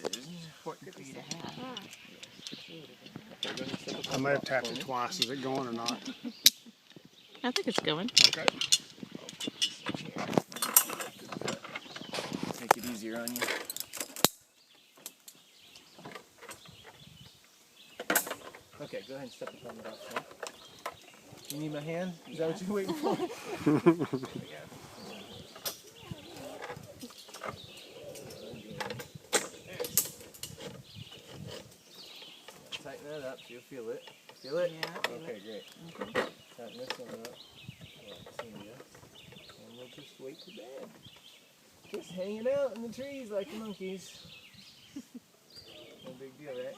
Important for you to have. I may have tapped it twice. Is it going or not? I think it's going. Okay. Make it easier on you. Okay, go ahead and step up on the box now. You need my hand? Is that what you're waiting for? Tighten that up so you'll feel it. Feel it? Yeah. Okay, great. Tighten this one up. And we'll just wait to bed. Just hanging out in the trees like monkeys. No big deal, right?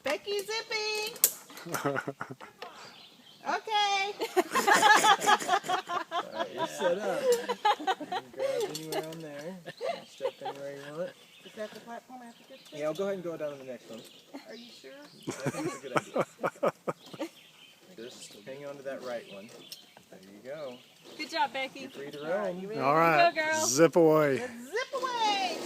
Becky zipping. Okay. Alright, you're set up. You can grab anywhere on there. Step anywhere you want. Is that the platform I have to get to? Yeah, I'll go ahead and go down to the next one. Are you sure? I think it's a good idea. Just hang on to that right one. There you go. Good job, Becky. You're free to roam. You ready? All right. Go, girl. Zip away. Zip away.